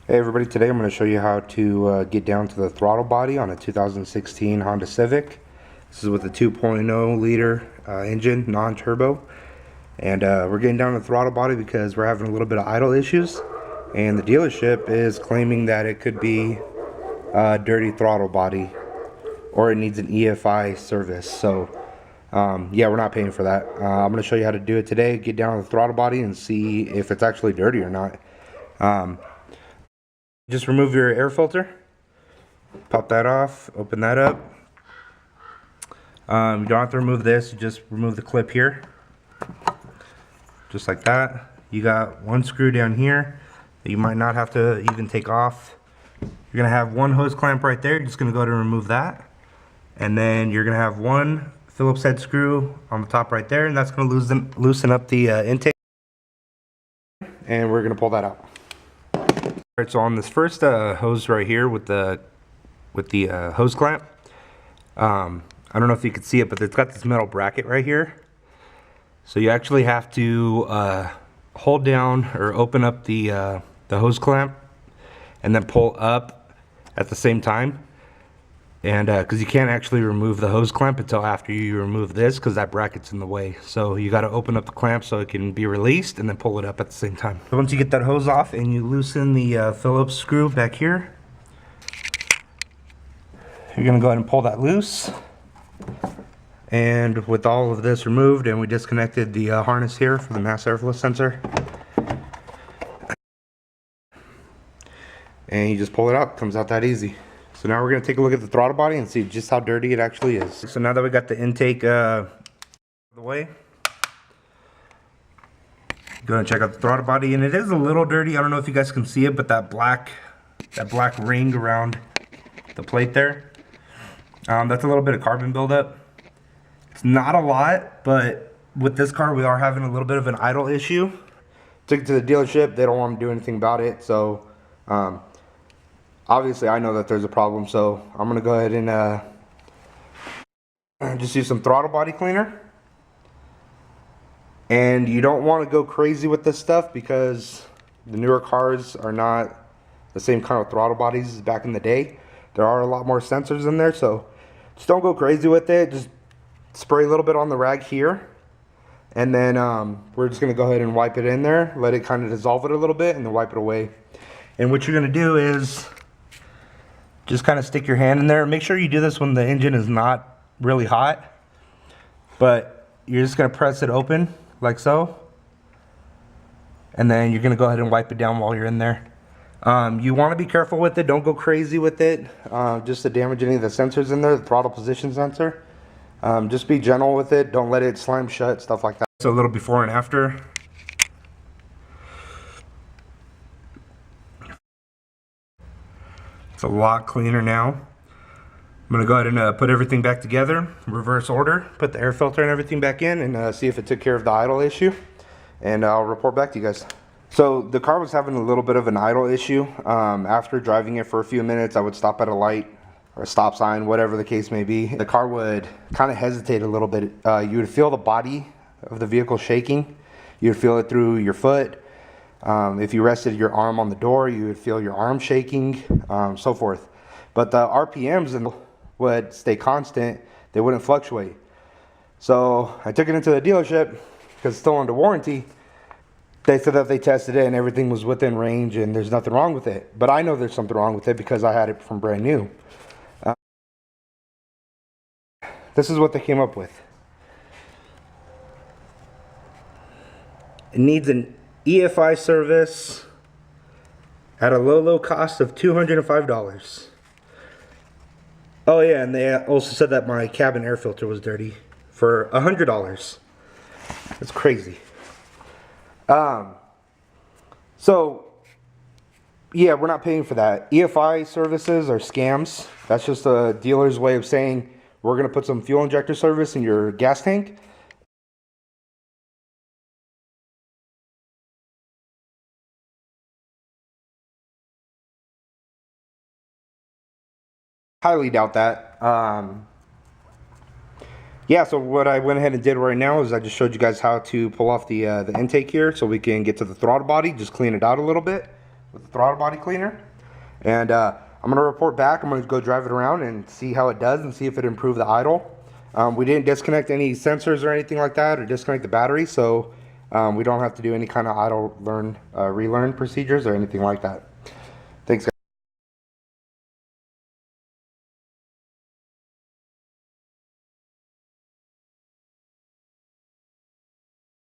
Hey everybody, today I'm going to show you how to get down to the throttle body on a 2016 Honda Civic. This is with a 2.0 liter engine, non-turbo. And we're getting down to the throttle body because we're having a little bit of idle issues. And the dealership is claiming that it could be a dirty throttle body or it needs an EFI service. So yeah, we're not paying for that. I'm going to show you how to do it today, get down to the throttle body and see if it's actually dirty or not. Just remove your air filter, pop that off, open that up. You don't have to remove this, you just remove the clip here, just like that. You got one screw down here that you might not have to even take off. You're gonna have one hose clamp right there, you're just gonna go to remove that. And then you're gonna have one Phillips head screw on the top right there, and that's gonna loosen up the intake. And we're gonna pull that out. Alright, so on this first hose right here with the hose clamp, I don't know if you can see it, but it's got this metal bracket right here. So you actually have to hold down or open up the hose clamp and then pull up at the same time. And because you can't actually remove the hose clamp until after you remove this, because that bracket's in the way. So you got to open up the clamp so it can be released and then pull it up at the same time. So once you get that hose off and you loosen the Phillips screw back here, you're going to go ahead and pull that loose. And with all of this removed, and we disconnected the harness here for the mass airflow sensor, and you just pull it out. Comes out that easy. So now we're going to take a look at the throttle body and see just how dirty it actually is. So now that we got the intake out of the way, go ahead and check out the throttle body. And it is a little dirty. I don't know if you guys can see it, but that black ring around the plate there, that's a little bit of carbon buildup. It's not a lot, but with this car we are having a little bit of an idle issue. Took it to the dealership. They don't want to do anything about it. So obviously I know that there's a problem, so I'm gonna go ahead and just use some throttle body cleaner. And you don't want to go crazy with this stuff because the newer cars are not the same kind of throttle bodies as back in the day. There are a lot more sensors in there, so just don't go crazy with it. Just spray a little bit on the rag here, and then we're just gonna go ahead and wipe it in there, let it kind of dissolve it a little bit, and then wipe it away. And what you're gonna do is just kind of stick your hand in there. Make sure you do this when the engine is not really hot, but you're just going to press it open like so, and then you're going to go ahead and wipe it down while you're in there. You want to be careful with it. Don't go crazy with it just to damage any of the sensors in there, the throttle position sensor. Just be gentle with it. Don't let it slime shut, stuff like that. So a little before and after. It's a lot cleaner now. I'm going to go ahead and put everything back together, reverse order, put the air filter and everything back in, and see if it took care of the idle issue. And I'll report back to you guys. So the car was having a little bit of an idle issue. After driving it for a few minutes, I would stop at a light or a stop sign, whatever the case may be. The car would kind of hesitate a little bit. You would feel the body of the vehicle shaking. You would feel it through your foot. If you rested your arm on the door, you would feel your arm shaking, so forth. But the RPMs would stay constant. They wouldn't fluctuate. So I took it into the dealership because it's still under warranty. They said that they tested it and everything was within range and there's nothing wrong with it. But I know there's something wrong with it because I had it from brand new. This is what they came up with. It needs an EFI service at a low cost of $205. Oh yeah, and they also said that my cabin air filter was dirty for $100. That's crazy. So yeah, we're not paying for that. EFI services are scams. That's just a dealer's way of saying we're gonna put some fuel injector service in your gas tank. Highly doubt that. Yeah, so what I went ahead and did right now is I just showed you guys how to pull off the intake here so we can get to the throttle body, just clean it out a little bit. with the throttle body cleaner. And I'm going to report back. I'm going to go drive it around and see how it does and see if it improved the idle. We didn't disconnect any sensors or anything like that, or disconnect the battery, so we don't have to do any kind of idle relearn procedures or anything like that.